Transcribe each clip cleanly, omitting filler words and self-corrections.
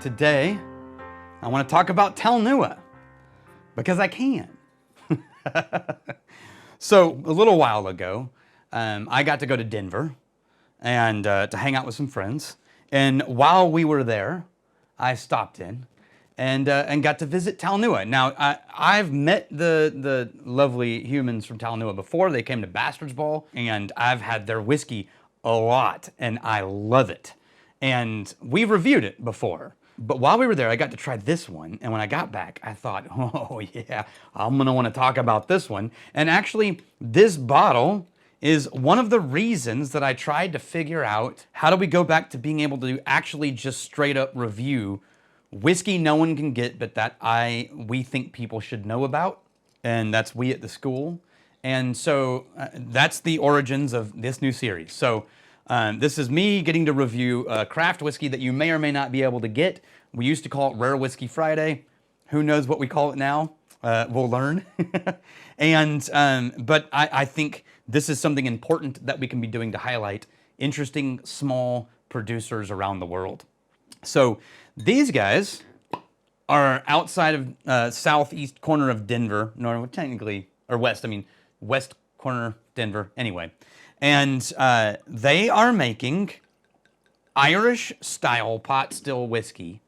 today I want to talk about Talnua because I can. So a little while ago, I got to go to Denver and to hang out with some friends. And while we were there, I stopped in and got to visit Talnua. Now, I've met the lovely humans from Talnua before. They came to Bastard's Ball, and I've had their whiskey a lot, and I love it. And we've reviewed it before. But while we were there, I got to try this one, and when I got back, I thought, oh yeah, I'm gonna wanna talk about this one. And actually, this bottle is one of the reasons that I tried to figure out how do we go back to being able to actually just straight up review whiskey no one can get, but that we think people should know about, and that's we at the school. And so that's the origins of this new series. So this is me getting to review craft whiskey that you may or may not be able to get. We used to call it Rare Whiskey Friday. Who knows what we call it now? We'll learn. But I think this is something important that we can be doing to highlight interesting small producers around the world. So these guys are outside of southeast corner of Denver, technically, or west, west corner Denver, anyway. And they are making Irish-style pot still whiskey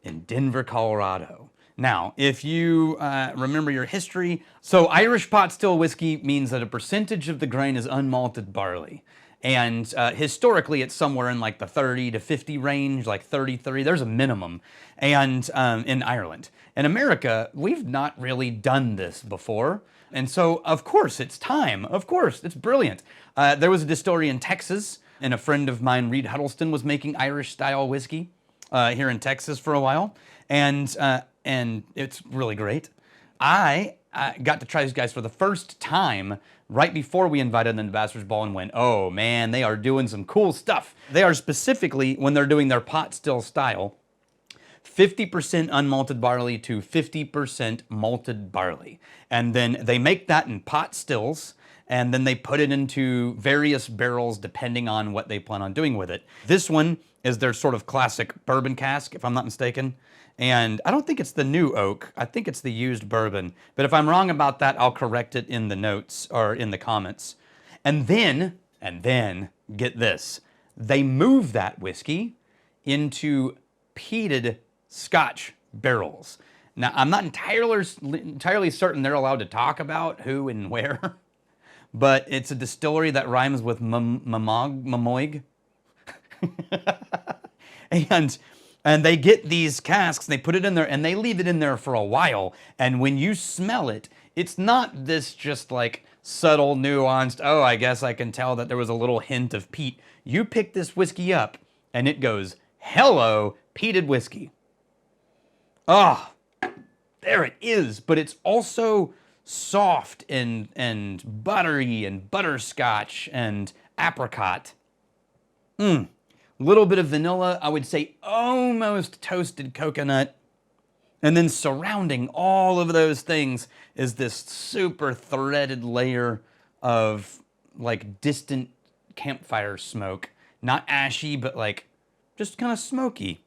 in Denver, Colorado. Now, if you remember your history, so Irish pot still whiskey means that a percentage of the grain is unmalted barley. And historically, it's somewhere in like the 30 to 50 range, like 33. There's a minimum. And in Ireland. In America, we've not really done this before. And so, of course, it's time. Of course, it's brilliant. There was a distillery in Texas, and a friend of mine, Reed Huddleston, was making Irish-style whiskey here in Texas for a while. And it's really great. I got to try these guys for the first time right before we invited them to Bastard's Ball and went, oh man, they are doing some cool stuff. They are specifically, when they're doing their pot still style, 50% unmalted barley to 50% malted barley. And then they make that in pot stills, and then they put it into various barrels depending on what they plan on doing with it. This one is their sort of classic bourbon cask, if I'm not mistaken. And I don't think it's the new oak. I think it's the used bourbon. But if I'm wrong about that, I'll correct it in the notes or in the comments. And then, get this, they move that whiskey into peated Scotch barrels. Now, I'm not entirely certain they're allowed to talk about who and where, but it's a distillery that rhymes with Mamoig. And they get these casks, they put it in there, and they leave it in there for a while. And when you smell it, it's not this just like subtle, nuanced, oh, I guess I can tell that there was a little hint of peat. You pick this whiskey up, and it goes, hello, peated whiskey. Ah, oh, there it is. But it's also soft and buttery and butterscotch and apricot. Little bit of vanilla, I would say almost toasted coconut. And then surrounding all of those things is this super threaded layer of like distant campfire smoke. Not ashy, but like just kind of smoky.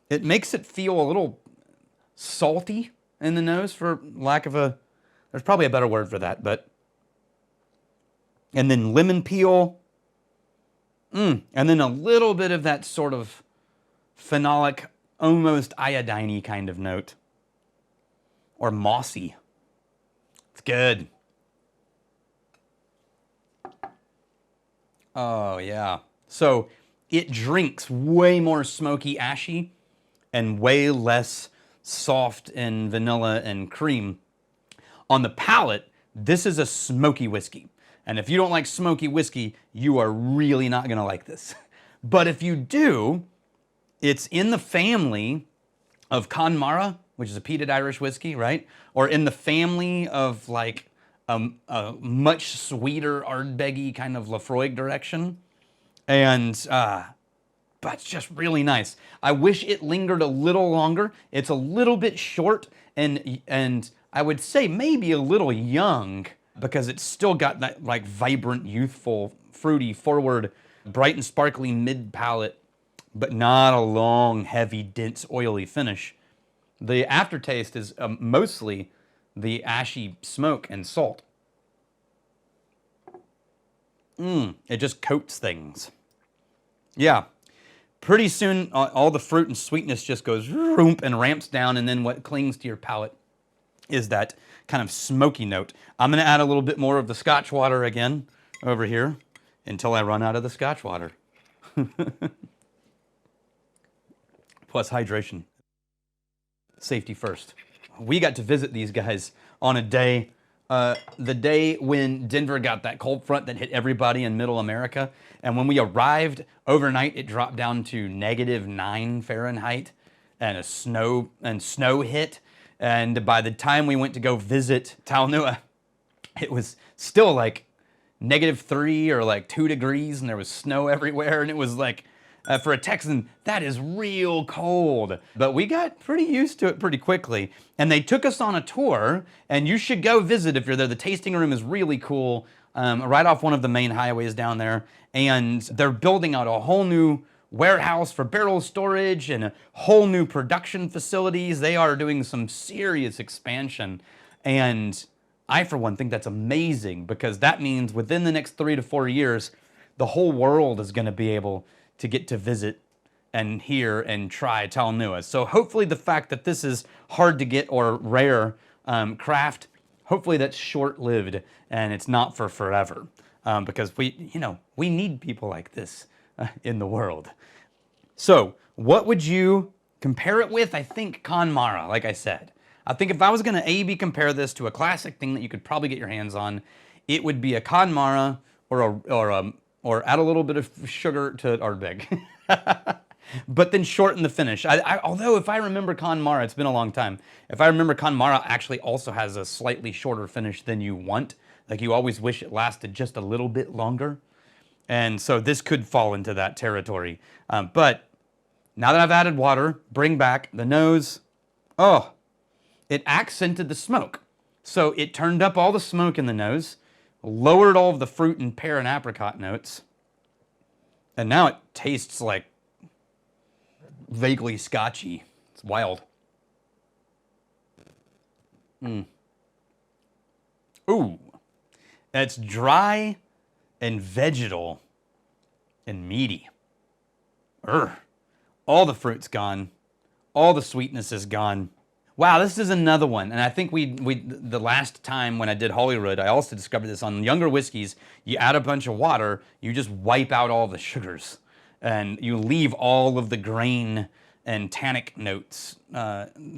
It makes it feel a little salty in the nose, for lack of a, there's probably a better word for that, but. And then lemon peel. And then a little bit of that sort of phenolic, almost iodine-y kind of note. Or mossy. It's good. Oh, yeah. So it drinks way more smoky, ashy, and way less soft and vanilla and cream. On the palate, this is a smoky whiskey. And if you don't like smoky whiskey, you are really not going to like this. But if you do, it's in the family of Connemara, which is a peated Irish whiskey, right? Or in the family of like a much sweeter Ardbeg-y kind of Lafroig direction. And but it's just really nice. I wish it lingered a little longer. It's a little bit short and I would say maybe a little young, because it's still got that like vibrant, youthful, fruity, forward, bright and sparkly mid-palate but not a long, heavy, dense, oily finish. The aftertaste is mostly the ashy smoke and salt. It just coats things. Yeah. Pretty soon, all the fruit and sweetness just goes roomp and ramps down, and then what clings to your palate is that kind of smoky note. I'm going to add a little bit more of the Scotch water again over here until I run out of the Scotch water. Plus hydration. Safety first. We got to visit these guys on a day, the day when Denver got that cold front that hit everybody in middle America. And when we arrived overnight, it dropped down to -9 Fahrenheit and snow hit. And by the time we went to go visit Talnua, it was still like -3 or like 2 degrees, and there was snow everywhere. And it was like, for a Texan, that is real cold. But we got pretty used to it pretty quickly. And they took us on a tour, and you should go visit if you're there. The tasting room is really cool, right off one of the main highways down there. And they're building out a whole new warehouse for barrel storage and a whole new production facilities. They are doing some serious expansion. And I, for one, think that's amazing, because that means within the next 3 to 4 years, the whole world is going to be able to get to visit and hear and try Talnua. So hopefully the fact that this is hard to get or rare craft, hopefully that's short-lived and it's not for forever. Because we need people like this in the world. So what would you compare it with? I think Conmara, like I said. I think if I was gonna A-B compare this to a classic thing that you could probably get your hands on, it would be a Conmara or add a little bit of sugar to Ardbeg. But then shorten the finish. Although if I remember Conmara, it's been a long time. If I remember, Conmara actually also has a slightly shorter finish than you want. Like you always wish it lasted just a little bit longer. And so this could fall into that territory. But now that I've added water, bring back the nose. Oh, it accented the smoke. So it turned up all the smoke in the nose, lowered all of the fruit and pear and apricot notes. And now it tastes like vaguely scotchy. It's wild. Ooh. It's dry and vegetal and meaty. All the fruit's gone. All the sweetness is gone. Wow, this is another one. And I think the last time when I did Holyrood, I also discovered this on younger whiskeys. You add a bunch of water, you just wipe out all the sugars. And you leave all of the grain and tannic notes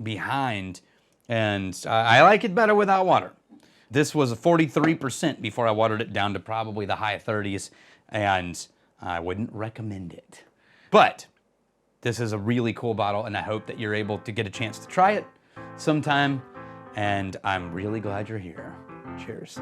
behind. And I like it better without water. This was a 43% before I watered it down to probably the high 30s, and I wouldn't recommend it. But this is a really cool bottle, and I hope that you're able to get a chance to try it sometime, and I'm really glad you're here. Cheers.